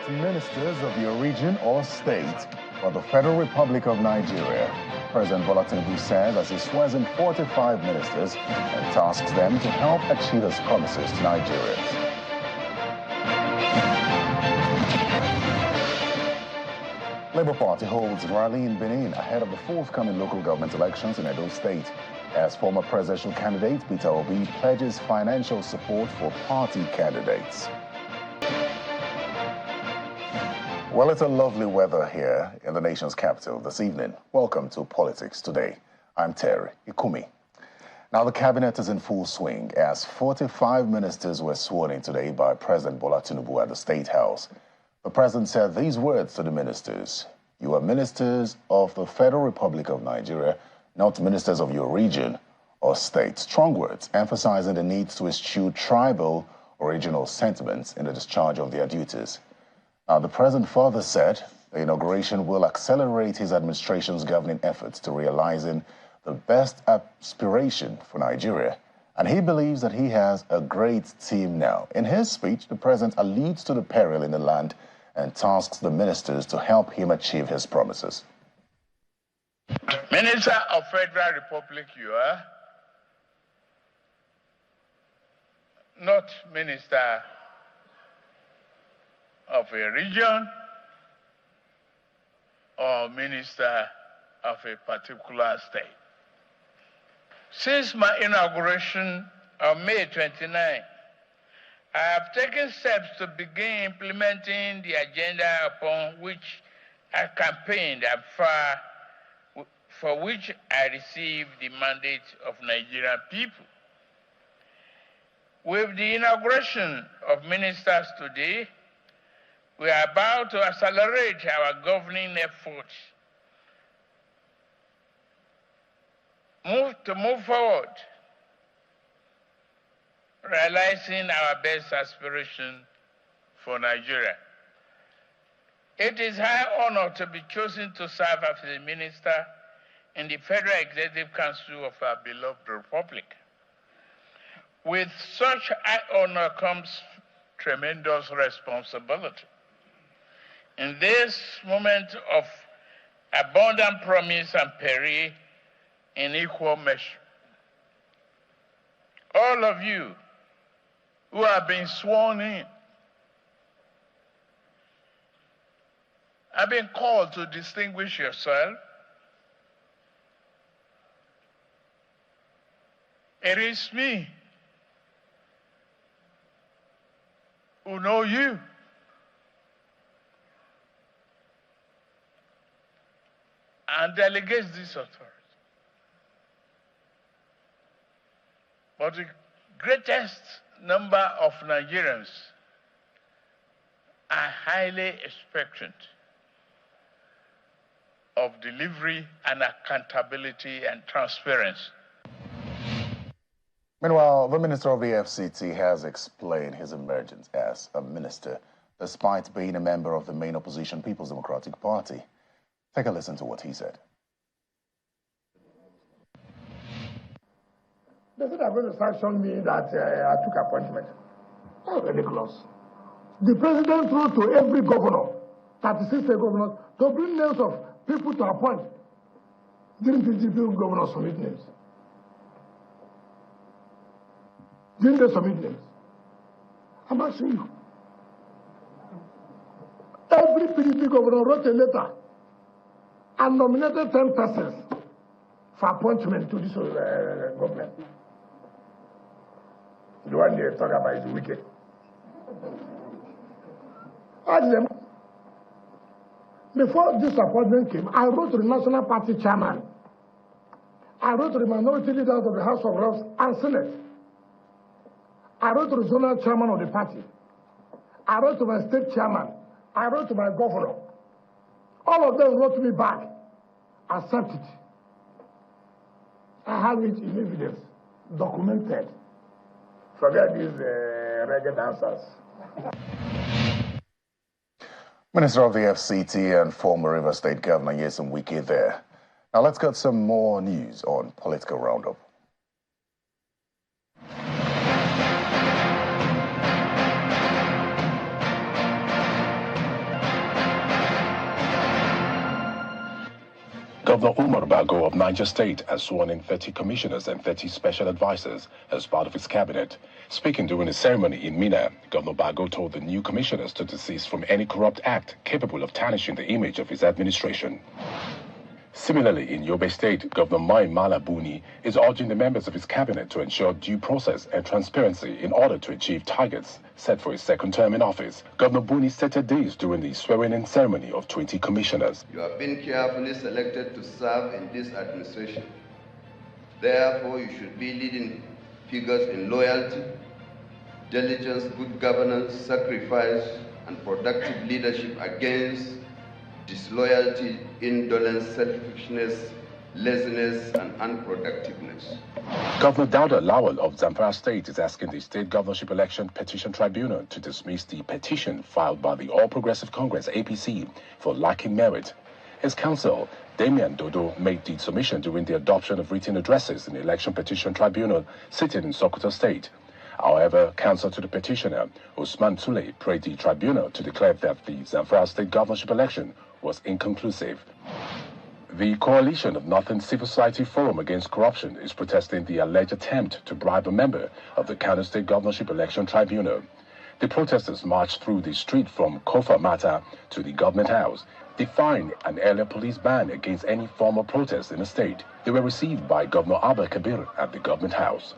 not ministers of your region or state, but the Federal Republic of Nigeria. President Bola Tinubu says as he swears in 45 ministers and tasks them to help achieve his promises to Nigerians. Labour Party holds rally in Benin ahead of the forthcoming local government elections in Edo State, as former presidential candidate Peter Obi pledges financial support for party candidates. Well, it's a lovely weather here in the nation's capital this evening. Welcome to Politics Today. I'm Terry Ikumi. Now, the cabinet is in full swing as 45 ministers were sworn in today by President Bola Tinubu at the State House. The president said these words to the ministers: "You are ministers of the Federal Republic of Nigeria, not ministers of your region or state." Strong words emphasizing the need to eschew tribal or regional sentiments in the discharge of their duties. The president further said the inauguration will accelerate his administration's governing efforts to realizing the best aspiration for Nigeria, and he believes that he has a great team now. In his speech, the president alludes to the peril in the land and tasks the ministers to help him achieve his promises. Minister of Federal Republic, you are not minister of a region or minister of a particular state. Since my inauguration on May 29, I have taken steps to begin implementing the agenda upon which I campaigned and for which I received the mandate of Nigerian people. With the inauguration of ministers today, we are about to accelerate our governing efforts to move forward, realizing our best aspiration for Nigeria. It is high honor to be chosen to serve as a minister in the Federal Executive Council of our beloved republic. With such high honor comes tremendous responsibility. In this moment of abundant promise and peril in equal measure, all of you who have been sworn in have been called to distinguish yourself. It is me who know you. And delegates this authority. But the greatest number of Nigerians are highly expectant of delivery and accountability and transparency. Meanwhile, the Minister of the FCT has explained his emergence as a minister, despite being a member of the main opposition People's Democratic Party. Take a listen to what he said. They said they're going to sanction me that I took appointment. That's ridiculous. The president wrote to every governor, 36 state governors, to bring names of people to appoint. Didn't PDP governors submit names? Didn't they submit names? I'm asking you. Every PDP governor wrote a letter and nominated 10 persons for appointment to this government. The one they talk about is wicked. Ask them. Before this appointment came, I wrote to the National Party chairman. I wrote to the minority leaders of the House of Reps and Senate. I wrote to the zonal chairman of the party. I wrote to my state chairman. I wrote to my governor. All of them wrote me back. Accept it. I have it in evidence, documented. Forget these ragged answers. Minister of the FCT and former River State Governor Nyesom Wike there. Now let's get some more news on Political Roundup. Governor Umar Bago of Niger State has sworn in 30 commissioners and 30 special advisors as part of his cabinet. Speaking during a ceremony in Mina, Governor Bago told the new commissioners to desist from any corrupt act capable of tarnishing the image of his administration. Similarly, in Yobe State, Governor Mai Mala Buni is urging the members of his cabinet to ensure due process and transparency in order to achieve targets set for his second term in office. Governor Buni stated this during the swearing-in ceremony of 20 commissioners. You have been carefully selected to serve in this administration. Therefore, you should be leading figures in loyalty, diligence, good governance, sacrifice, and productive leadership against disloyalty, indolence, selfishness, laziness, and unproductiveness. Governor Dauda Lawal of Zamfara State is asking the State Governorship Election Petition Tribunal to dismiss the petition filed by the All Progressive Congress, APC, for lacking merit. His counsel, Damian Dodo, made the submission during the adoption of written addresses in the Election Petition Tribunal sitting in Sokoto State. However, counsel to the petitioner, Usman Tule, prayed the tribunal to declare that the Zamfara State governorship election was inconclusive. The Coalition of Northern Civil Society Forum Against Corruption is protesting the alleged attempt to bribe a member of the Kano State Governorship Election Tribunal. The protesters marched through the street from Kofa Mata to the Government House, defying an earlier police ban against any form of protest in the state. They were received by Governor Abba Kabir at the Government House.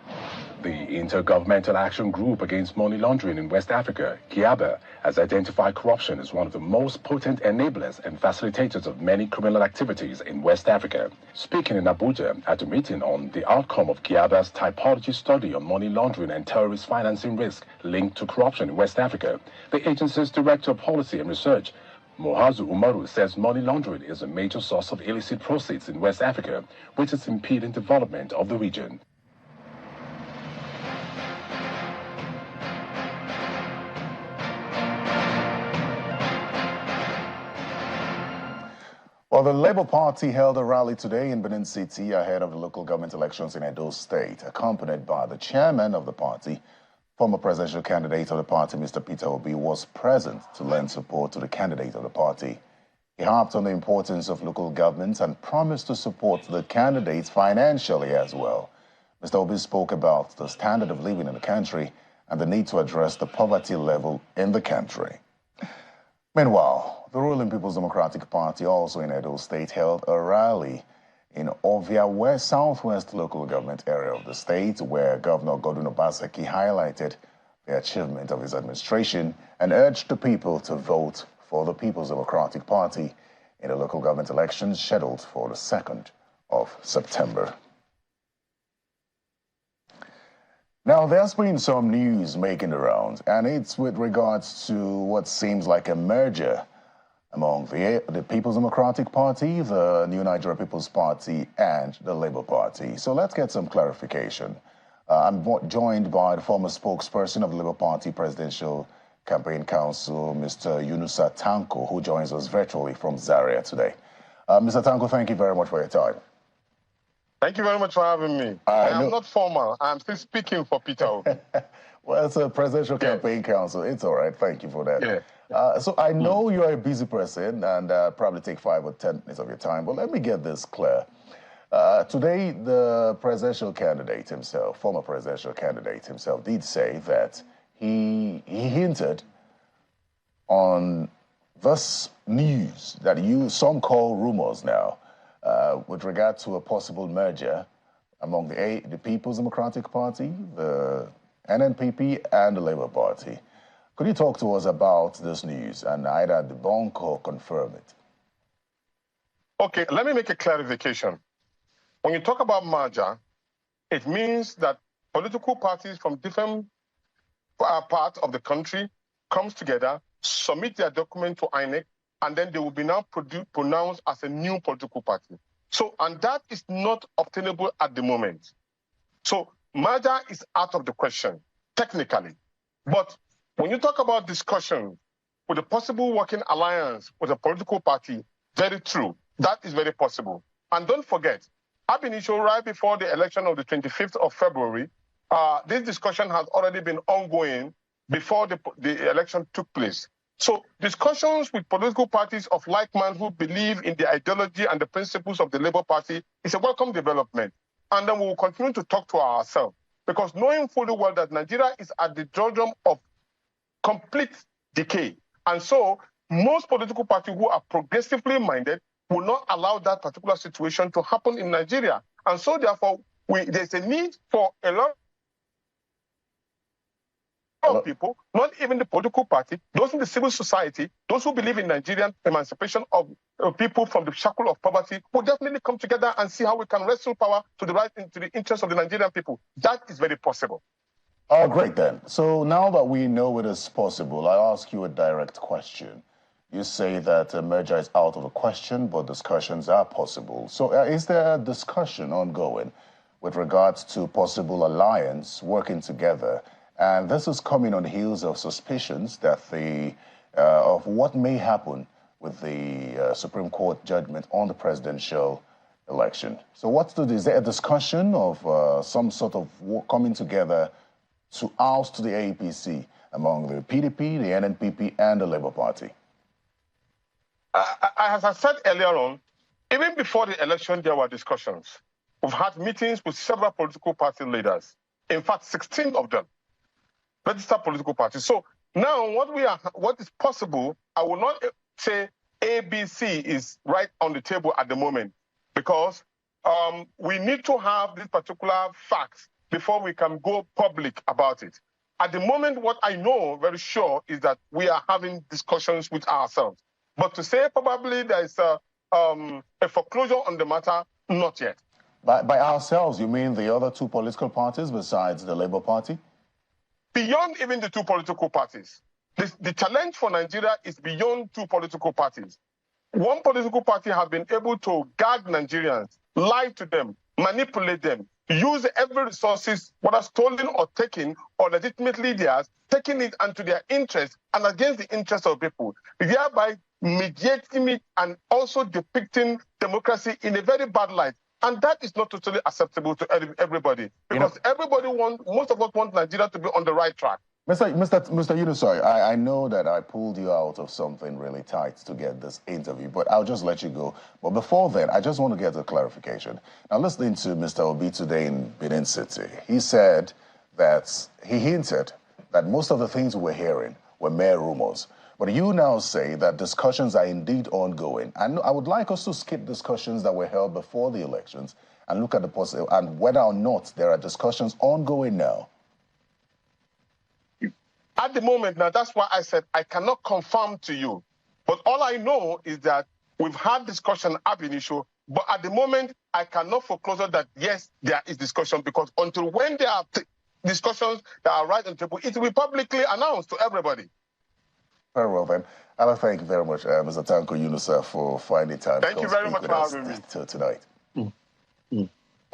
The Intergovernmental Action Group Against Money Laundering in West Africa, GIABA, has identified corruption as one of the most potent enablers and facilitators of many criminal activities in West Africa. Speaking in Abuja at a meeting on the outcome of GIABA's typology study on money laundering and terrorist financing risk linked to corruption in West Africa, the agency's Director of Policy and Research, Mohazu Umaru, says money laundering is a major source of illicit proceeds in West Africa, which is impeding development of the region. Well, the Labour Party held a rally today in Benin City ahead of the local government elections in Edo State, accompanied by the chairman of the party. Former presidential candidate of the party, Mr. Peter Obi, was present to lend support to the candidate of the party. He harped on the importance of local governments and promised to support the candidates financially as well. Mr. Obi spoke about the standard of living in the country and the need to address the poverty level in the country. Meanwhile, the ruling People's Democratic Party, also in Edo State, held a rally in Ovia West, southwest local government area of the state, where Governor Godwin Obaseki highlighted the achievement of his administration and urged the people to vote for the People's Democratic Party in the local government elections scheduled for the 2nd of September. Now, there's been some news making the rounds, and it's with regards to what seems like a merger among the People's Democratic Party, the New Nigeria People's Party, and the Labour Party. So let's get some clarification. I'm joined by the former spokesperson of the Labour Party Presidential Campaign Council, Mr. Yunusa Tanko, who joins us virtually from Zaria today. Mr. Tanko, thank you very much for your time. Thank you very much for having me. I am not formal. I'm still speaking for Peter Obi. Well, it's a Presidential Campaign Council. It's all right. Thank you for that. Yeah. So I know you're a busy person and probably take 5 or 10 minutes of your time, but let me get this clear. Today, the presidential candidate himself, former presidential candidate himself, did say that he hinted on this news that some call rumors now, with regard to a possible merger among the People's Democratic Party, the NNPP, and the Labour Party. Could you talk to us about this news and either debunk or confirm it? Okay, let me make a clarification. When you talk about merger, it means that political parties from different parts of the country comes together, submit their document to INEC, and then they will be now pronounced as a new political party. So, and that is not obtainable at the moment. So, merger is out of the question, technically. But when you talk about discussion with a possible working alliance with a political party, very true. That is very possible. And don't forget, ab initio, right before the election of the 25th of February, this discussion has already been ongoing before the election took place. So discussions with political parties of like mind who believe in the ideology and the principles of the Labour Party is a welcome development. And then we will continue to talk to ourselves, because knowing fully well that Nigeria is at the doldrum of complete decay. And so most political parties who are progressively minded will not allow that particular situation to happen in Nigeria. And so therefore, there's a need for a lot of people, not even the political party, those in the civil society, those who believe in Nigerian emancipation of people from the shackle of poverty, will definitely come together and see how we can wrestle power to the right into the interest of the Nigerian people. That is very possible. Oh, great then. So now that we know it is possible, I ask you a direct question. You say that a merger is out of the question, but discussions are possible. So is there a discussion ongoing with regards to possible alliance working together? And this is coming on the heels of suspicions that of what may happen with the Supreme Court judgment on the presidential election. So is there a discussion of some sort of coming together to oust the APC among the PDP, the NNPP, and the Labour Party? As I said earlier on, even before the election, there were discussions. We've had meetings with several political party leaders. In fact, 16 of them, registered political parties. So now what is possible, I will not say ABC is right on the table at the moment, because we need to have these particular facts before we can go public about it. At the moment, what I know very sure is that we are having discussions with ourselves. But to say probably there is a foreclosure on the matter, not yet. By ourselves, you mean the other two political parties besides the Labour Party? Beyond even the two political parties. The challenge for Nigeria is beyond two political parties. One political party has been able to gag Nigerians, lie to them, manipulate them, use every resources, whether stolen or taken or legitimately theirs, taking it unto their interest and against the interest of people, thereby mediating it and also depicting democracy in a very bad light. And that is not totally acceptable to everybody, because most of us want Nigeria to be on the right track. Mr. Yunusoi, I know that I pulled you out of something really tight to get this interview, but I'll just let you go. But before then, I just want to get a clarification. Now, listening to Mr. Obi today in Benin City, he said that he hinted that most of the things we were hearing were mere rumors. But you now say that discussions are indeed ongoing. And I would like us to skip discussions that were held before the elections and look at the possible and whether or not there are discussions ongoing now. At the moment now, that's why I said I cannot confirm to you. But all I know is that we've had discussion ab initio, but at the moment, I cannot foreclose that, yes, there is discussion, because until when there are discussions that are right on the table, it will be publicly announced to everybody. Very well, then. I thank you very much, Mr. Tanko Yunusa, for finding time to speak with us tonight.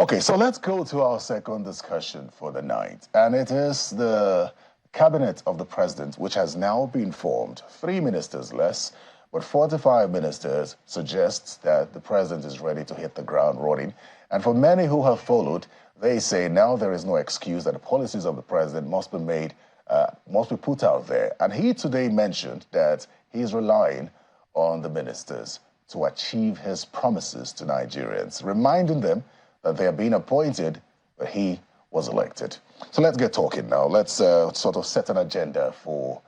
Okay, so let's go to our second discussion for the night. And it is the cabinet of the president, which has now been formed. 3 ministers less, but 45 ministers suggests that the president is ready to hit the ground running. And for many who have followed, they say now there is no excuse that the policies of the president must be put out there. And he today mentioned that he is relying on the ministers to achieve his promises to Nigerians, reminding them that they are being appointed, but he was elected. So let's get talking now. Let's sort of set an agenda for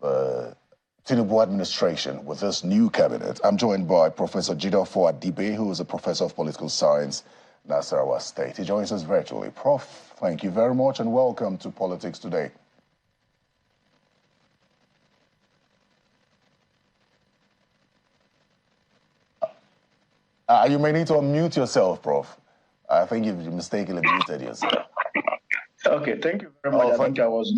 the Tinubu administration with this new cabinet. I'm joined by Professor Jidofo Adibe, who is a professor of political science, Nasarawa State. He joins us virtually. Prof, thank you very much and welcome to Politics Today. You may need to unmute yourself, Prof. I think you've mistakenly muted yourself. Okay, thank you very much. I think I was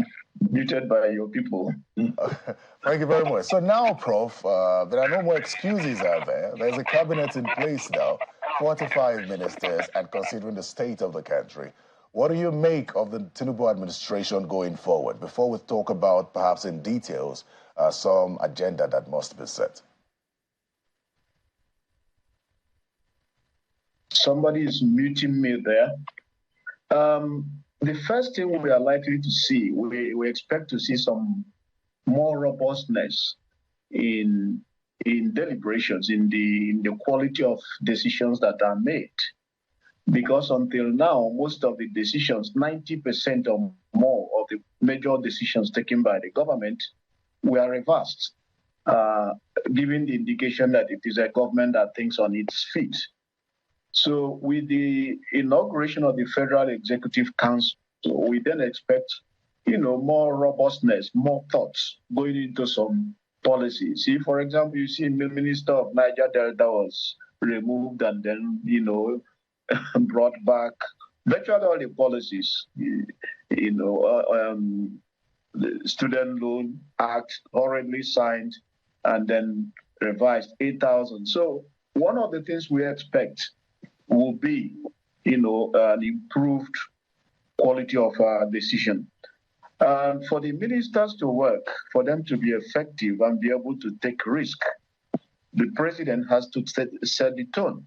muted by your people. Thank you very much. So now, Prof, there are no more excuses out there. There's a cabinet in place now, 45 ministers, and considering the state of the country. What do you make of the Tinubu administration going forward? Before we talk about, perhaps in details, some agenda that must be set. Somebody is muting me there. The first thing we are likely to see, we expect to see some more robustness in deliberations, in the quality of decisions that are made. Because until now, most of the decisions, 90% or more of the major decisions taken by the government were reversed, giving the indication that it is a government that thinks on its feet. So with the inauguration of the Federal Executive Council, we then expect, more robustness, more thoughts going into some policies. See, for example, you see the Minister of Niger Delta was removed and then, brought back virtually all the policies, the Student Loan Act horribly signed and then revised 8,000. So one of the things we expect will be, an improved quality of decision. And for the ministers to work, for them to be effective and be able to take risk, the president has to set the tone.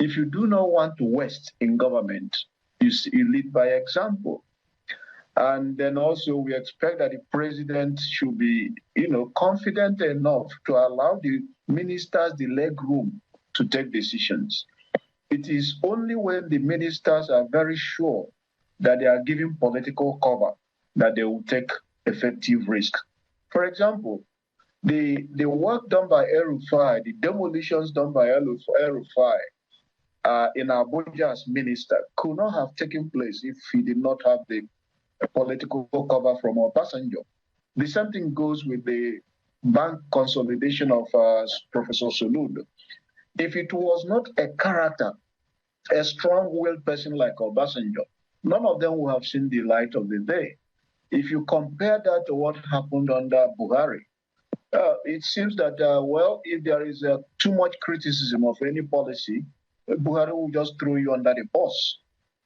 If you do not want to waste in government, you lead by example. And then also we expect that the president should be, confident enough to allow the ministers the leg room to take decisions. It is only when the ministers are very sure that they are giving political cover that they will take effective risk. For example, the work done by El-Rufai, the demolitions done by El-Rufai in Abuja as minister could not have taken place if he did not have the political cover from Obasanjo. The same thing goes with the bank consolidation of Professor Soludo. If it was not a character, a strong-willed person like Obasanjo, none of them would have seen the light of the day. If you compare that to what happened under Buhari, it seems that, if there is too much criticism of any policy, Buhari will just throw you under the bus.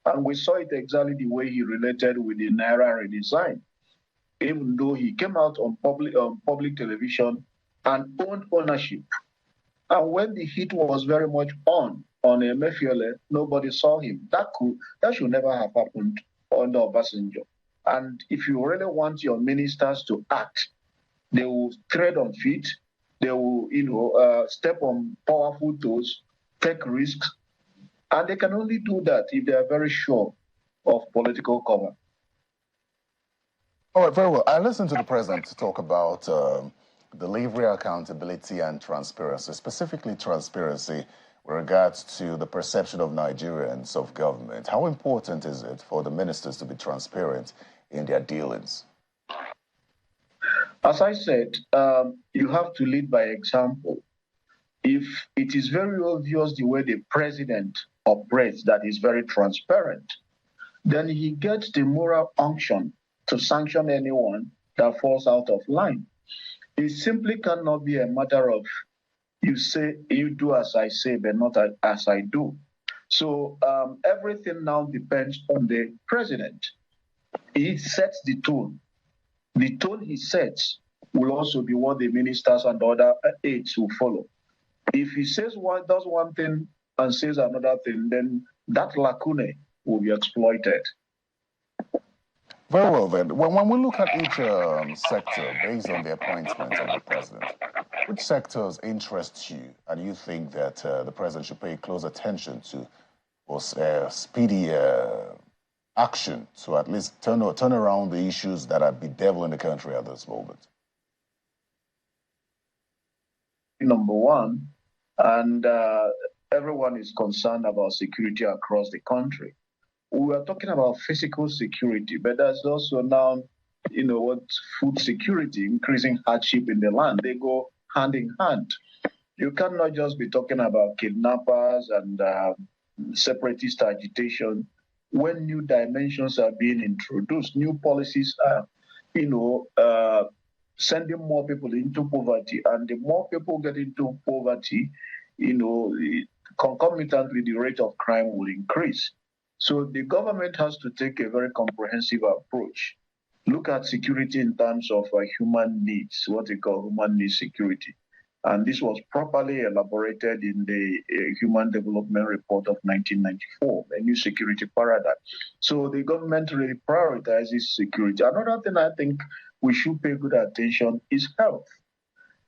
And we saw it exactly the way he related with the Naira redesign. Even though he came out on public television and owned ownership. And when the heat was very much on Emefiele, nobody saw him. That should never have happened under Obasanjo. And if you really want your ministers to act, they will tread on feet, they will, step on powerful toes, take risks, and they can only do that if they are very sure of political cover. All right, very well. I listened to the president talk about delivery, accountability, and transparency, specifically transparency with regards to the perception of Nigerians of government. How important is it for the ministers to be transparent in their dealings? As I said, you have to lead by example. If it is very obvious the way the president operates that is very transparent, then he gets the moral unction to sanction anyone that falls out of line. It simply cannot be a matter of you do as I say, but not as I do. So everything now depends on the president. He sets the tone. The tone he sets will also be what the ministers and other aides will follow. If he does one thing and says another thing, then that lacuna will be exploited. Very well, then. When we look at each sector based on the appointment of the president, which sectors interest you and you think that the president should pay close attention to or speedy action to at least turn around the issues that are bedeviling the country at this moment? Number one, and everyone is concerned about security across the country. We are talking about physical security, but there's also now, food security, increasing hardship in the land. They go hand in hand. You cannot just be talking about kidnappers and separatist agitation when new dimensions are being introduced. New policies are, sending more people into poverty, and the more people get into poverty, concomitantly the rate of crime will increase. So the government has to take a very comprehensive approach. Look at security in terms of human needs, what they call human needs security. And this was properly elaborated in the Human Development Report of 1994, a new security paradigm. So the government really prioritizes security. Another thing I think we should pay good attention is health.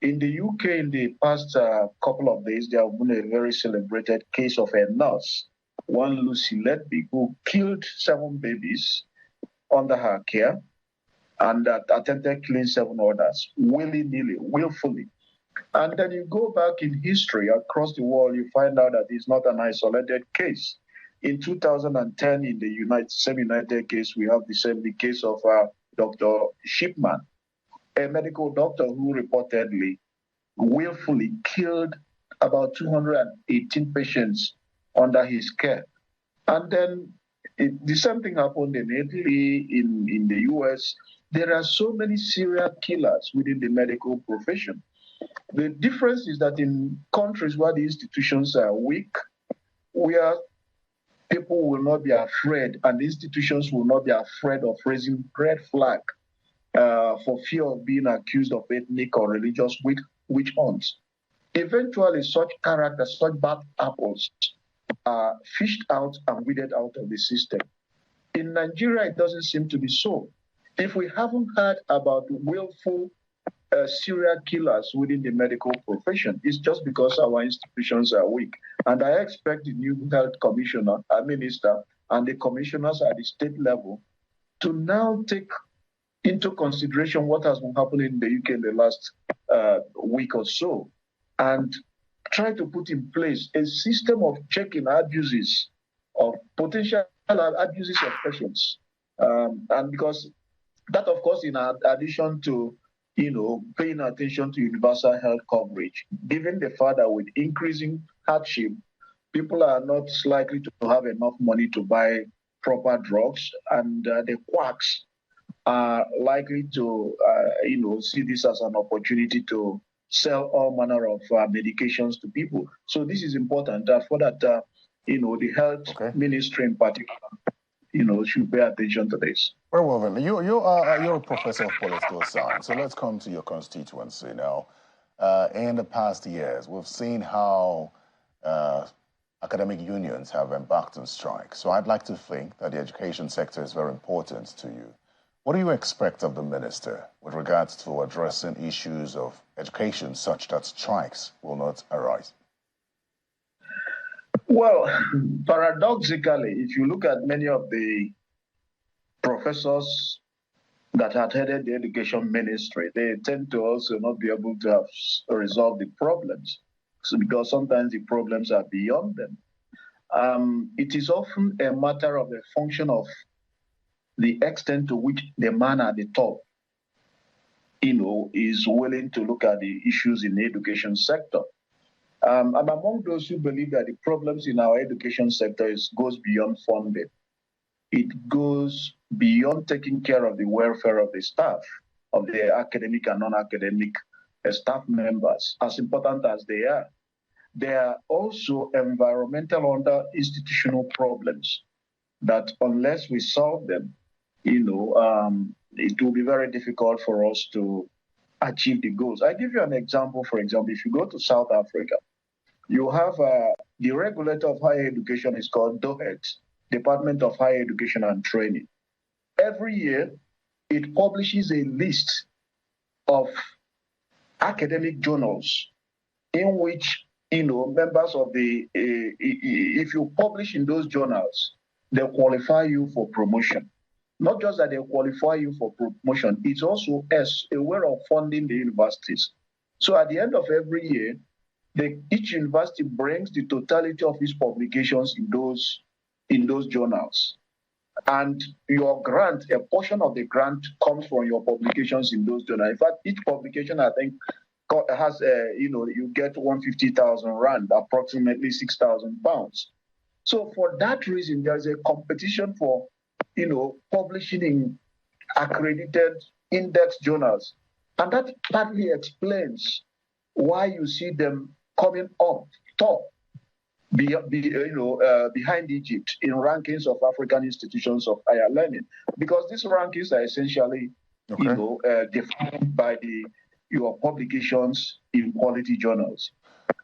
In the UK, in the past couple of days, there have been a very celebrated case of a nurse, one Lucy Letby, who killed 7 babies under her care and attempted killing 7 others, willy-nilly, willfully. And then you go back in history across the world, you find out that it's not an isolated case. In 2010, in the same United case, we have the case of Dr. Shipman, a medical doctor who reportedly willfully killed about 218 patients under his care. And then the same thing happened in Italy, in the US. There are so many serial killers within the medical profession. The difference is that in countries where the institutions are weak, where people will not be afraid and the institutions will not be afraid of raising red flag for fear of being accused of ethnic or religious witch hunts. Eventually, such characters, such bad apples are fished out and weeded out of the system. In Nigeria, it doesn't seem to be so. If we haven't heard about willful serial killers within the medical profession, it's just because our institutions are weak. And I expect the new health commissioner, minister, and the commissioners at the state level to now take into consideration what has been happening in the UK in the last week or so, and try to put in place a system of checking abuses, of potential abuses of patients. And because that, of course, in addition to paying attention to universal health coverage, given the fact that with increasing hardship, people are not likely to have enough money to buy proper drugs, and the quacks are likely to, see this as an opportunity to sell all manner of medications to people. So this is important for that, the health ministry in particular, should pay attention to this. Very well, then. You're a professor of political science, so let's come to your constituency now. In the past years, we've seen how academic unions have embarked on strike. So I'd like to think that the education sector is very important to you. What do you expect of the minister with regards to addressing issues of education such that strikes will not arise? Well, paradoxically, if you look at many of the professors that had headed the education ministry, they tend to also not be able to have resolved the problems, because sometimes the problems are beyond them. It is often a matter of the function of the extent to which the man at the top, is willing to look at the issues in the education sector. I'm among those who believe that the problems in our education sector goes beyond funding. It goes beyond taking care of the welfare of the staff, of the academic and non-academic staff members, as important as they are. There are also environmental under institutional problems that unless we solve them, it will be very difficult for us to achieve the goals. I give you an example. For example, if you go to South Africa, you have the regulator of higher education is called DOHET, Department of Higher Education and Training. Every year, it publishes a list of academic journals in which, members of if you publish in those journals, they qualify you for promotion. Not just that they qualify you for promotion, it's also a way of funding the universities. So at the end of every year, each university brings the totality of its publications in those journals. And your grant, a portion of the grant comes from your publications in those journals. In fact, each publication, I think, has, you get 150,000 rand, approximately 6,000 pounds. So for that reason, there's a competition for, publishing in accredited index journals. And that partly explains why you see them coming up top, behind Egypt in rankings of African institutions of higher learning, because these rankings are essentially, defined by your publications in quality journals.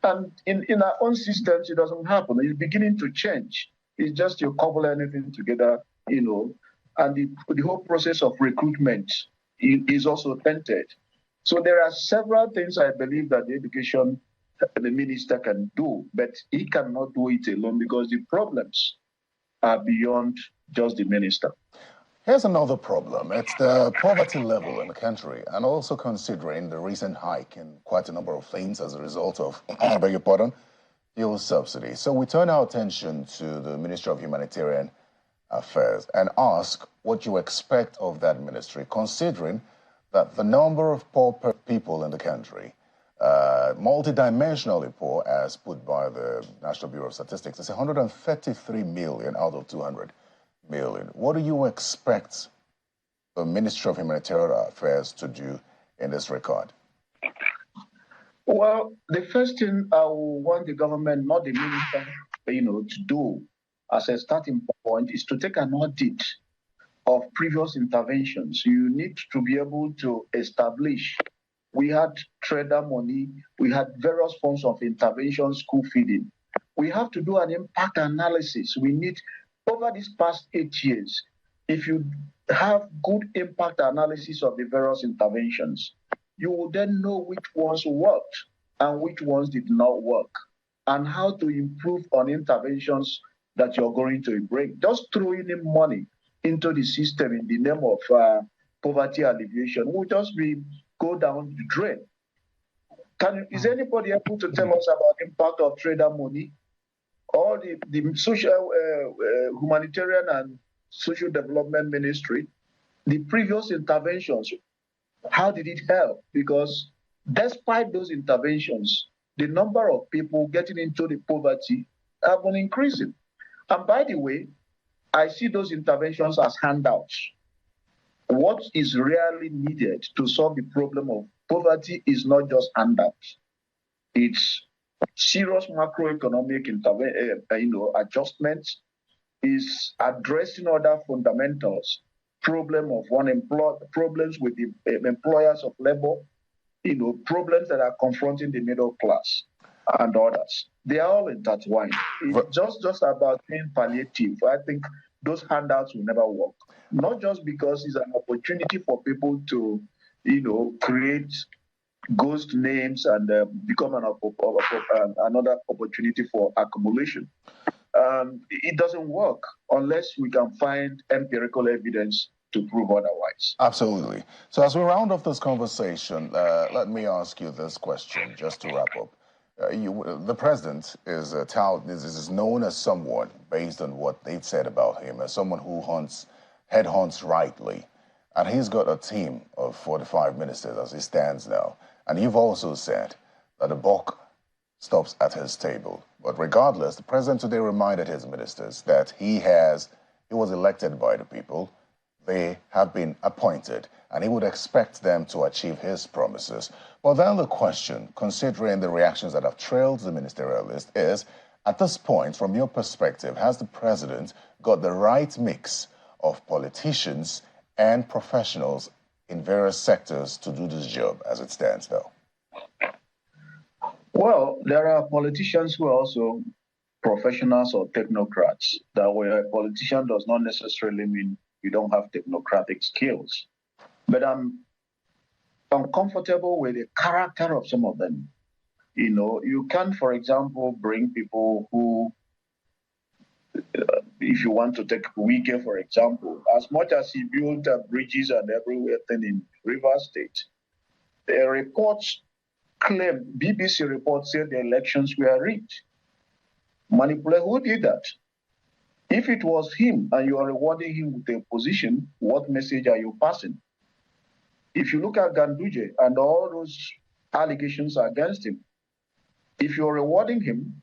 And in our own systems, it doesn't happen. It's beginning to change. It's just you couple anything together, and the whole process of recruitment is also tainted. So there are several things I believe that the minister can do, but he cannot do it alone because the problems are beyond just the minister. Here's another problem. It's the poverty level in the country, and also considering the recent hike in quite a number of things as a result of, I beg your pardon, fuel subsidy. So we turn our attention to the Ministry of Humanitarian Affairs and ask what you expect of that ministry, considering that the number of poor people in the country, multidimensionally poor, as put by the National Bureau of Statistics, is 133 million out of 200 million. What do you expect the Ministry of Humanitarian Affairs to do in this regard? Well, the first thing I will want the government, not the minister, to do as a starting point is to take an audit of previous interventions. You need to be able to establish. We had trader money, we had various forms of intervention, school feeding. We have to do an impact analysis. We need, over these past 8 years, if you have good impact analysis of the various interventions, you will then know which ones worked and which ones did not work, and how to improve on interventions that you're going to bring. Just throwing in money into the system in the name of poverty alleviation will just go down the drain. Is anybody able to tell us about the impact of trader money or the social, humanitarian and social development ministry? The previous interventions, how did it help? Because despite those interventions, the number of people getting into the poverty have been increasing. And by the way, I see those interventions as handouts. What is really needed to solve the problem of poverty is not just handouts. It's serious macroeconomic adjustments, is addressing other fundamentals, problem of problems with the employers of labor, problems that are confronting the middle class and others. They are all intertwined. It's just about being palliative. I think those handouts will never work. Not just because it's an opportunity for people to, create ghost names and become another opportunity for accumulation. It doesn't work unless we can find empirical evidence to prove otherwise. Absolutely. So as we round off this conversation, let me ask you this question just to wrap up. The president is known as someone, based on what they've said about him, as someone who headhunts rightly. And he's got a team of 45 ministers as he stands now. And you've also said that the buck stops at his table. But regardless, the president today reminded his ministers that he was elected by the people. They have been appointed, and he would expect them to achieve his promises. Well, then the question, considering the reactions that have trailed the ministerial list, is, at this point, from your perspective, has the president got the right mix of politicians and professionals in various sectors to do this job as it stands now? Well, there are politicians who are also professionals or technocrats. That way, a politician does not necessarily mean you don't have technocratic skills. But I'm uncomfortable with the character of some of them. You can, for example, bring people who, if you want to take Wike, for example, as much as he built bridges and everywhere in Rivers State, the reports claim, BBC reports say the elections were rigged. Manipulate, who did that? If it was him and you are rewarding him with a position, what message are you passing? If you look at Ganduje and all those allegations against him, if you're rewarding him,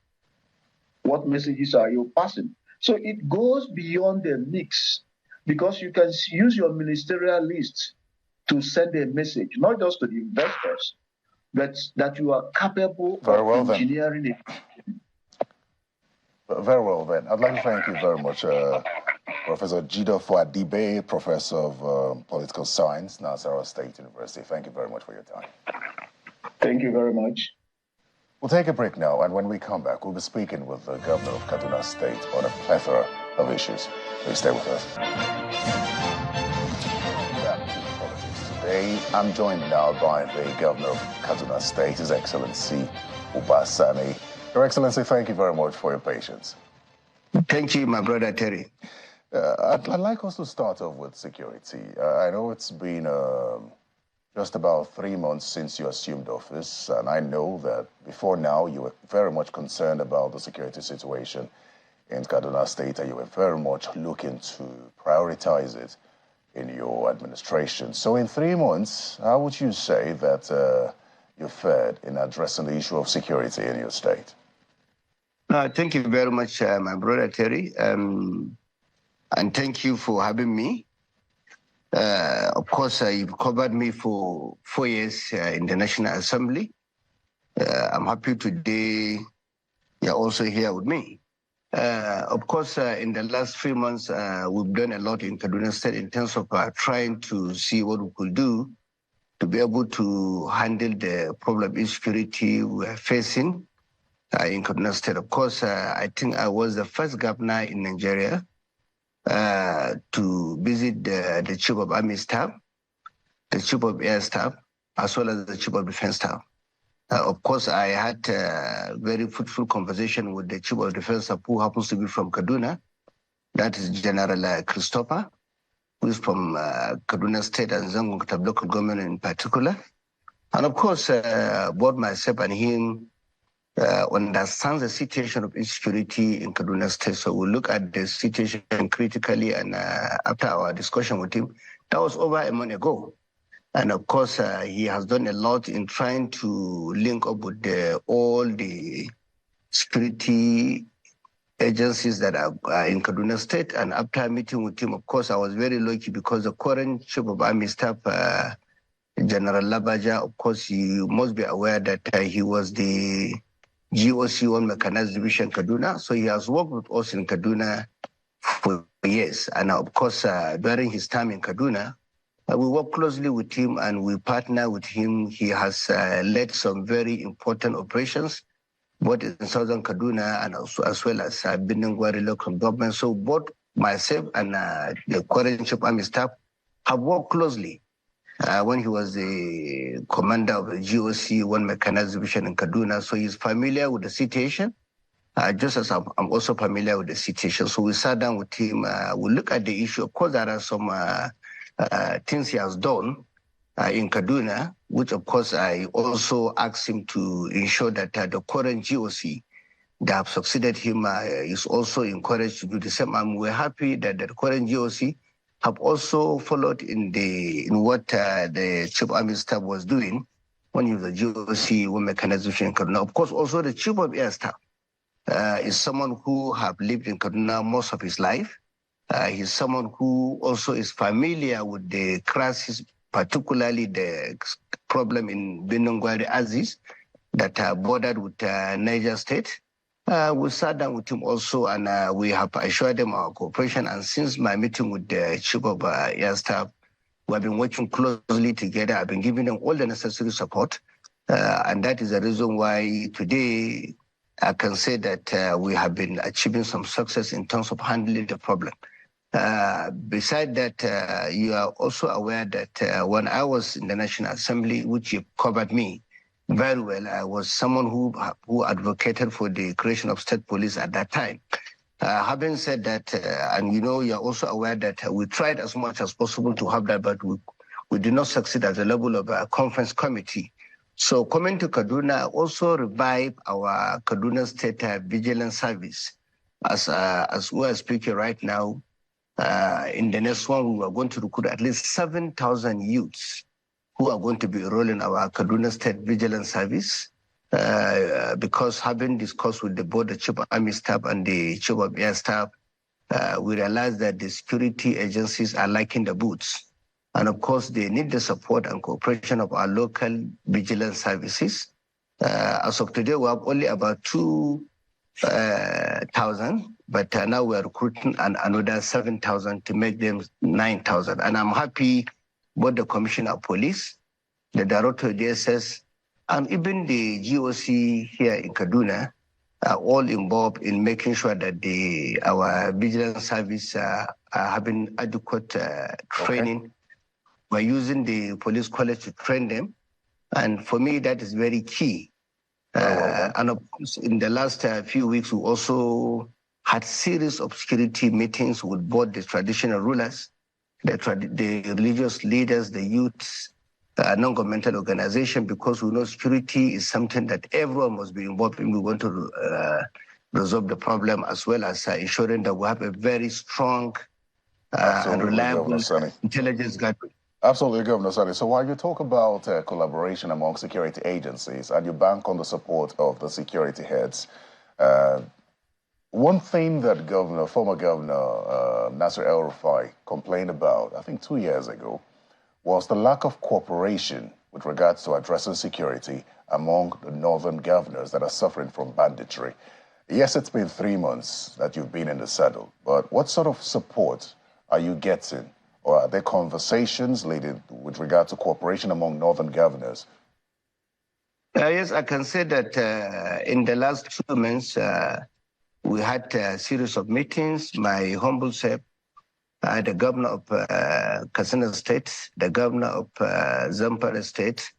what messages are you passing? So it goes beyond the mix, because you can use your ministerial list to send a message, not just to the investors, but that you are capable of engineering it. Very well, then. I'd like to thank you very much, Professor Jideofor Adibe, Professor of Political Science, Nasarawa State University. Thank you very much for your time. Thank you very much. We'll take a break now, and when we come back, we'll be speaking with the Governor of Kaduna State on a plethora of issues. Please stay with us. Back to politics today. today. I'm joined now by the Governor of Kaduna State, His Excellency Ubasani. Your Excellency, thank you very much for your patience. Thank you, my brother Terry. I'd like us to start off with security. I know it's been just about 3 months since you assumed office, and I know that before now you were very much concerned about the security situation in Kaduna State, and you were very much looking to prioritize it in your administration. So in 3 months, how would you say that you fared in addressing the issue of security in your state? Thank you very much, my brother Terry, and thank you for having me. Of course, you've covered me for 4 years in the National Assembly. I'm happy today you're also here with me. Of course, in the last 3 months, we've done a lot in Kaduna State in terms of trying to see what we could do to be able to handle the problem of insecurity we're facing in Kaduna State. Of course, I think I was the first governor in Nigeria to visit the Chief of Army Staff, the Chief of Air Staff, as well as the Chief of Defense Staff. Of course, I had a very fruitful conversation with the Chief of Defense Staff, who happens to be from Kaduna. That is General Christopher, who is from Kaduna State and Zangoktab local government in particular. And of course, both myself and him understands the situation of insecurity in Kaduna State. So we look at the situation critically, and after our discussion with him, that was over a month ago. And of course, he has done a lot in trying to link up with all the security agencies that are in Kaduna State. And after meeting with him, of course, I was very lucky because the current Chief of Army Staff, General Labaja, of course, you must be aware that he was the GOC 1 Mechanized Division Kaduna. So he has worked with us in Kaduna for years. And of course, during his time in Kaduna, we work closely with him and we partner with him. He has led some very important operations, both in southern Kaduna and also as well as Binangwari local government. So both myself and the current Chief Army Staff have worked closely when he was the commander of the GOC 1 Mechanized Division in Kaduna. So he's familiar with the situation, just as I'm also familiar with the situation. So we sat down with him. We look at the issue. Of course, there are some things he has done in Kaduna, which of course I also asked him to ensure that the current GOC that have succeeded him is also encouraged to do the same. And we're happy that the current GOC have also followed in what the Chief Army Staff was doing when he was the GOC 1 Mechanization in Kaduna. Of course, also the Chief of Air Staff is someone who have lived in Kaduna most of his life. He's someone who also is familiar with the crisis, particularly the problem in Binongwari Aziz that bordered with Niger State. We sat down with him also, and we have assured him our cooperation. And since my meeting with the Chief of Air Staff, we have been working closely together. I've been giving them all the necessary support. And that is the reason why today I can say that we have been achieving some success in terms of handling the problem. Besides that, you are also aware that when I was in the National Assembly, which you covered me very well, I was someone who advocated for the creation of state police at that time. Having said that, and you're also aware that we tried as much as possible to have that, but we did not succeed at the level of a conference committee. So coming to Kaduna, also revive our Kaduna State Vigilance Service. As we are speaking right now, in the next one, we are going to recruit at least 7,000 youths who are going to be enrolling our Kaduna State Vigilance Service because having discussed with both the Chief of Army Staff and the Chief of Air Staff, we realized that the security agencies are lacking the boots. And of course, they need the support and cooperation of our local vigilance services. As of today, we have only about 2,000, but now we're recruiting another 7,000 to make them 9,000. And I'm happy both the Commissioner of Police, the Director of DSS, and even the GOC here in Kaduna are all involved in making sure that our vigilance service are having adequate training We're using the police college to train them. And for me, that is very key. And of course, in the last few weeks, we also had series of security meetings with both the traditional rulers, the religious leaders, the youths, non-governmental organization, because we know security is something that everyone must be involved in. We want to resolve the problem, as well as ensuring that we have a very strong and reliable intelligence gathering. Absolutely, Governor Sani. So while you talk about collaboration among security agencies and you bank on the support of the security heads, one thing that former Governor Nasir El-Rufai complained about, I think 2 years ago, was the lack of cooperation with regards to addressing security among the northern governors that are suffering from banditry. Yes, it's been 3 months that you've been in the saddle, but what sort of support are you getting? Or are there conversations leading with regard to cooperation among northern governors? Yes, I can say that in the last 2 months, we had a series of meetings. My humble self, the governor of Kaduna State, the governor of Zamfara State,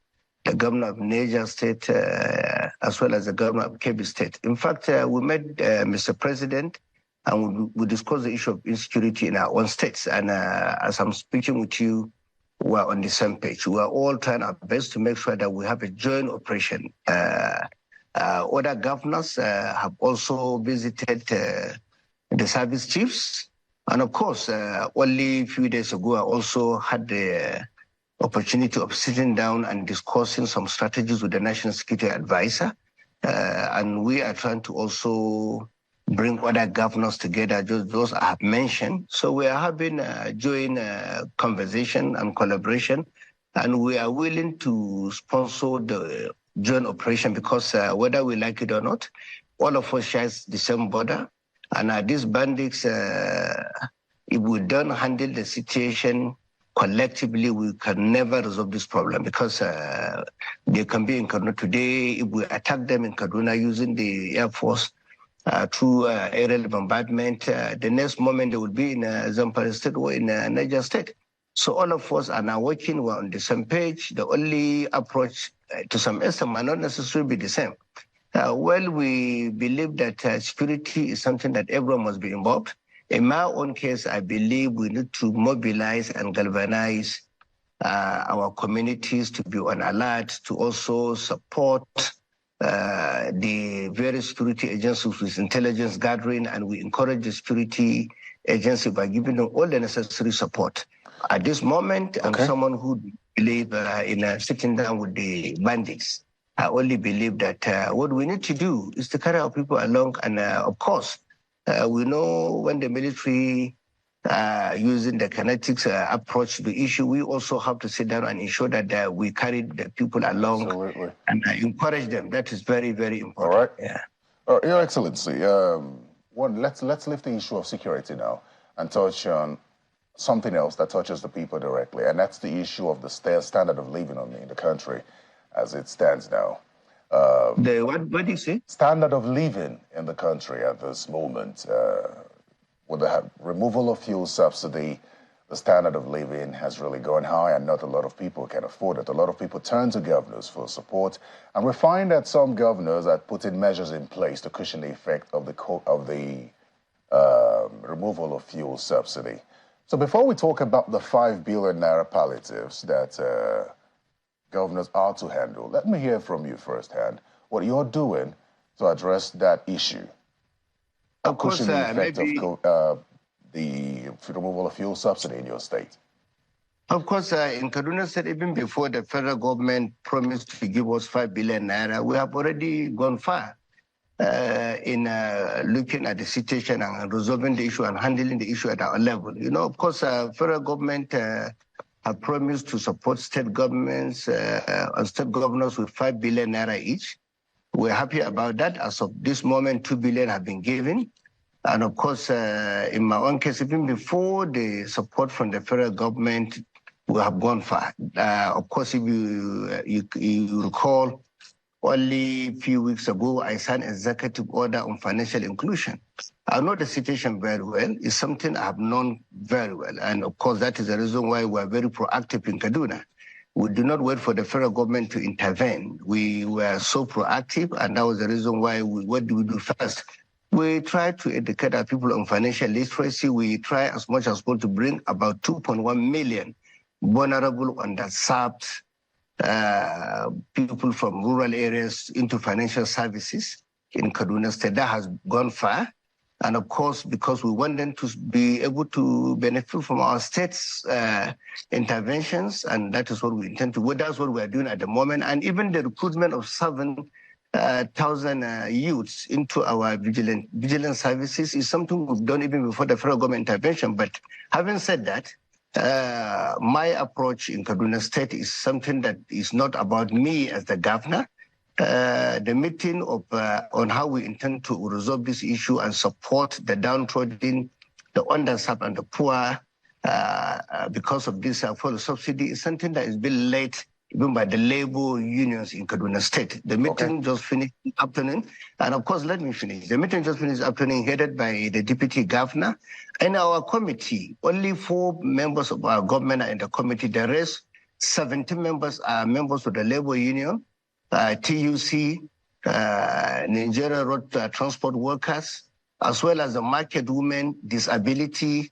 the governor of Niger State, as well as the governor of Kebbi State. In fact, we met Mr. President, and we discussed the issue of insecurity in our own states. And as I'm speaking with you, we're on the same page. We're all trying our best to make sure that we have a joint operation. Other governors have also visited the service chiefs. And of course, only a few days ago, I also had the opportunity of sitting down and discussing some strategies with the National Security Advisor. And we are trying to also bring other governors together, just those I have mentioned. So we are having a joint conversation and collaboration, and we are willing to sponsor the joint operation because whether we like it or not, all of us share the same border. And these bandits, if we don't handle the situation collectively, we can never resolve this problem because they can be in Kaduna today. If we attack them in Kaduna using the Air Force, through aerial bombardment, the next moment they will be in Zamfara State or in Niger State. So all of us are now working, we're on the same page. The only approach to some extent might not necessarily be the same. Well, we believe that security is something that everyone must be involved. In my own case, I believe we need to mobilize and galvanize our communities to be on alert, to also support the various security agencies with intelligence gathering, and we encourage the security agency by giving them all the necessary support. At this moment, I'm someone who believes in sitting down with the bandits. I only believe that what we need to do is to carry our people along, and of course, we know when the military using the kinetics approach to the issue, we also have to sit down and ensure that we carry the people along and encourage them. That is very, very important. All right. Yeah. Your Excellency, let's lift the issue of security now and touch on something else that touches the people directly, and that's the issue of the standard of living in the country as it stands now. What do you say? Standard of living in the country at this moment. With the removal of fuel subsidy, the standard of living has really gone high, and not a lot of people can afford it. A lot of people turn to governors for support, and we find that some governors are putting measures in place to cushion the effect of the removal of fuel subsidy. So before we talk about the 5 billion naira palliatives that governors are to handle, let me hear from you firsthand what you're doing to address that issue. Of course, the effect of the removal of fuel subsidy in your state. Of course, in Kaduna State, even before the federal government promised to give us 5 billion naira, we have already gone far in looking at the situation and resolving the issue and handling the issue at our level. You know, of course, federal government have promised to support state governments and state governors with 5 billion naira each. We're happy about that. As of this moment, 2 billion have been given. And of course, in my own case, even before the support from the federal government, we have gone far. Of course, if you recall, only a few weeks ago, I signed an executive order on financial inclusion. I know the situation very well. It's something I have known very well. And of course, that is the reason why we are very proactive in Kaduna. We do not wait for the federal government to intervene. We were so proactive, and that was the reason why what do we do first? We try to educate our people on financial literacy. We try as much as possible to bring about 2.1 million vulnerable, underserved people from rural areas into financial services in Kaduna State. That has gone far. And of course, because we want them to be able to benefit from our state's interventions, and that is what we intend to do. That's what we are doing at the moment. And even the recruitment of 7,000 youths into our vigilance services is something we've done even before the federal government intervention. But having said that, my approach in Kaduna State is something that is not about me as the governor. The meeting on how we intend to resolve this issue and support the downtrodden, the underserved, and the poor because of this fuel subsidy is something that is being led even by the labor unions in Kaduna State. The meeting just finished this afternoon. And of course, let me finish. The meeting just finished this afternoon, headed by the deputy governor. In our committee, only 4 members of our government are in the committee. The rest, 17 members are members of the labor union, TUC, Nigeria Road Transport Workers, as well as the market women, disability,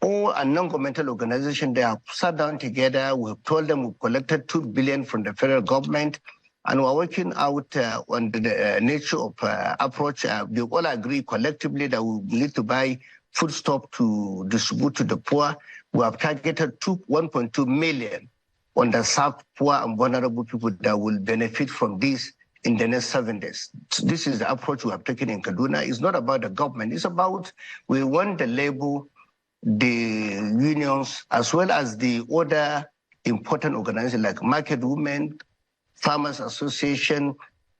or a non-governmental organization. They have sat down together. We've told them we've collected 2 billion from the federal government, and we're working out on the nature of approach. We all agree collectively that we need to buy foodstuff to distribute to the poor. We have targeted 1.2 million underserved, poor, and vulnerable people that will benefit from this in the next 7 days. This is the approach we have taken in Kaduna. It's not about the government. It's about we want the labor, the unions, as well as the other important organizations like Market Women, Farmers Association,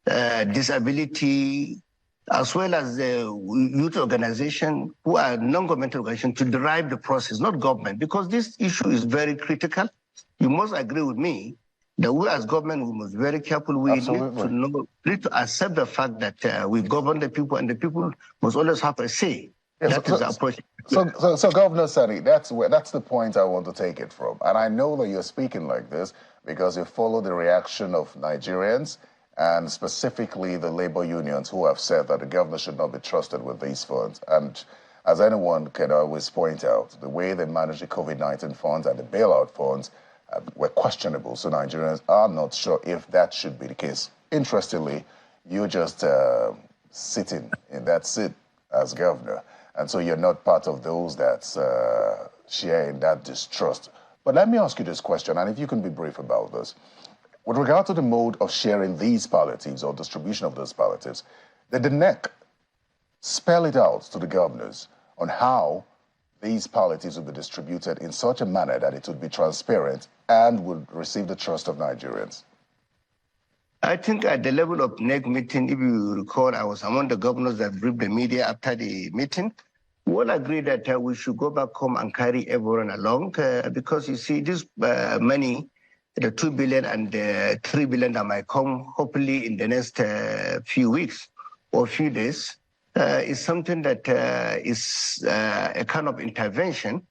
Disability, as well as the youth organization, who are non-governmental organizations, to drive the process, not government, because this issue is very critical. You must agree with me that we as government, we must be very careful. We need to accept the fact that we govern the people, and the people must always have a say. Yes, that is the approach. So Governor Sani, that's the point I want to take it from. And I know that you're speaking like this because you follow the reaction of Nigerians and specifically the labor unions who have said that the governor should not be trusted with these funds. And as anyone can always point out, the way they manage the COVID-19 funds and the bailout funds were questionable. So Nigerians are not sure if that should be the case. Interestingly, you're just sitting in that seat as governor. And so you're not part of those that share in that distrust. But let me ask you this question, and if you can be brief about this. With regard to the mode of sharing these palliatives or distribution of those palliatives, did the NEC spell it out to the governors on how these palliatives would be distributed in such a manner that it would be transparent and would receive the trust of Nigerians? I think at the level of NEC meeting, if you recall, I was among the governors that briefed the media after the meeting. We all agreed that we should go back home and carry everyone along because you see this money, the 2 billion and the 3 billion that might come hopefully in the next few weeks or few days is something that is a kind of intervention,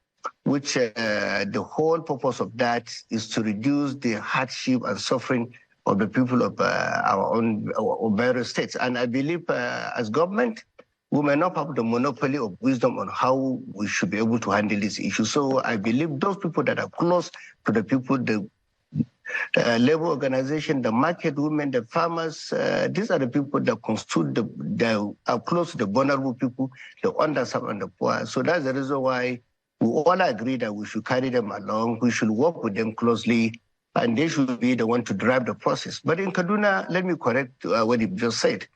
which the whole purpose of that is to reduce the hardship and suffering of the people of our own various states. And I believe as government, we may not have the monopoly of wisdom on how we should be able to handle this issue. So I believe those people that are close to the people, the labor organization, the market women, the farmers, these are the people that constitute are close to the vulnerable people, the underserved and the poor. So that's the reason why we all agree that we should carry them along. We should work with them closely, and they should be the one to drive the process. But in Kaduna, let me correct what you just said.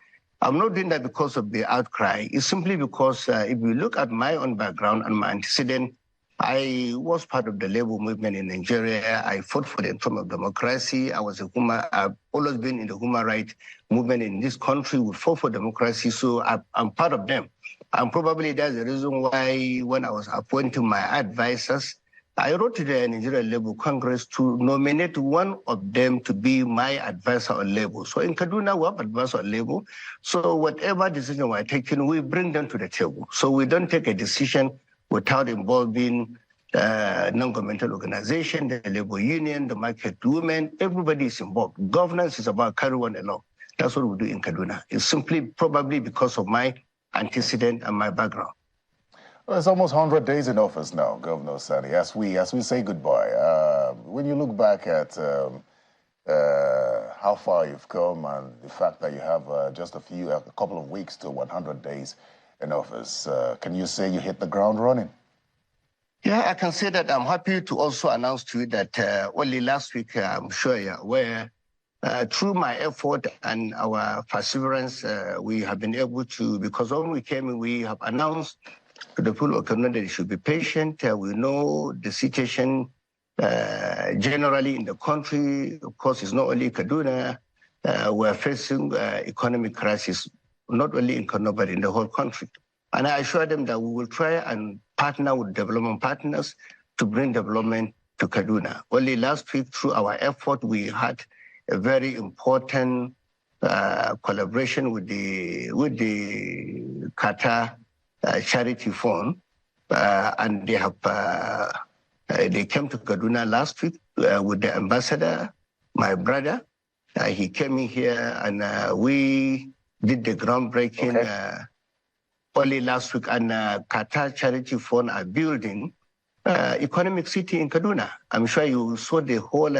I'm not doing that because of the outcry. It's simply because if you look at my own background and my antecedent, I was part of the labor movement in Nigeria. I fought for the form of democracy. I've always been in the human rights movement in this country. We fought for democracy, so I'm part of them. And probably that's the reason why when I was appointing my advisors, I wrote to the Nigerian Labour Congress to nominate one of them to be my advisor on labor. So in Kaduna, we have advisor on labor. So whatever decision we're taking, we bring them to the table. So we don't take a decision without involving non-governmental organization, the labor union, the market women, everybody is involved. Governance is about carry one along. That's what we do in Kaduna. It's simply probably because of my antecedent and my background. Well, it's almost 100 days in office now, Governor Sani. As we say goodbye, when you look back at how far you've come and the fact that you have just a couple of weeks to 100 days in office, can you say you hit the ground running? Yeah, I can say that. I'm happy to also announce to you that only last week, I'm sure you're aware, through my effort and our perseverance, we have been able to, because when we came in, we have announced to the people of Kaduna that they should be patient. We know the situation generally in the country. Of course, it's not only Kaduna. We're facing economic crisis, not only in Kaduna, but in the whole country. And I assure them that we will try and partner with development partners to bring development to Kaduna. Only last week, through our effort, we had a very important collaboration with the Qatar charity fund, and they have they came to Kaduna last week with the ambassador, my brother. He came in here and we did the groundbreaking. Okay. Only last week, and Qatar Charity Fund are building economic city in Kaduna. I'm sure you saw the whole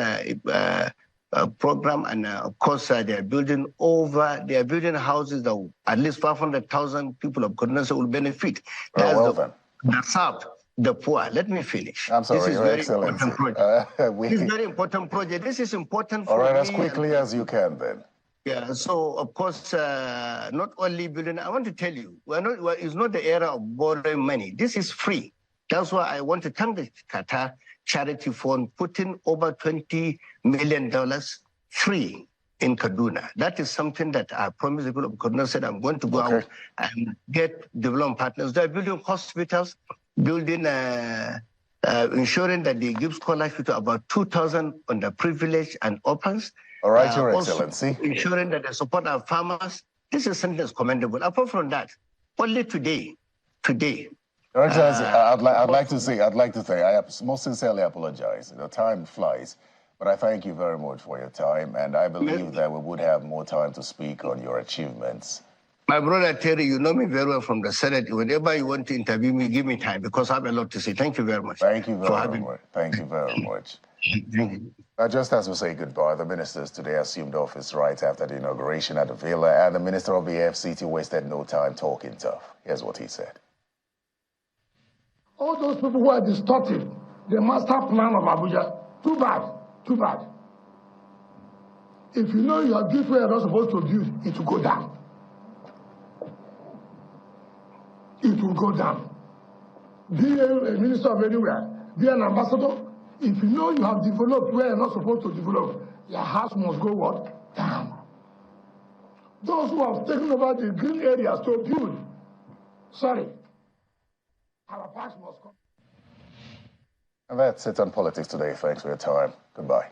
program, and of course they are building houses that at least 500,000 people of Kaduna will benefit. The South, the poor. Let me finish. I'm sorry, this is Your very Excellency. Important project. This is very important project. This is important for me. All right, as quickly as you can then. Yeah, so of course, not only building, I want to tell you, it's not the era of borrowing money. This is free. That's why I want to thank the Qatar Charity Fund, putting over $20 million free in Kaduna. That is something that I promised the people of Kaduna, said I'm going to go out and get development partners. They're building hospitals, building, ensuring that they give scholarship to about 2,000 underprivileged and orphans. All right, Your Excellency. Ensuring that they support our farmers. This is something that's commendable. Apart from that, only today. Your Excellency, I'd like to say, I most sincerely apologize. The time flies, but I thank you very much for your time, and I believe that we would have more time to speak on your achievements. My brother Terry, you know me very well from the Senate. Whenever you want to interview me, give me time, because I have a lot to say. Thank you very much. Thank you very much. Thank you very much. Now, just as we say goodbye, the ministers today assumed office right after the inauguration at the Villa, and the Minister of the FCT wasted no time talking tough. Here's what he said. All those people who are distorting the master plan of Abuja, too bad. If you know you are built where you're not supposed to build, it will go down. It will go down. Be a minister of anywhere, be an ambassador. If you know you have developed where you're not supposed to develop, your house must go what? Down. Those who have taken over the green areas to build, sorry, our parks must come. And that's it on Politics Today. Thanks for your time. Goodbye.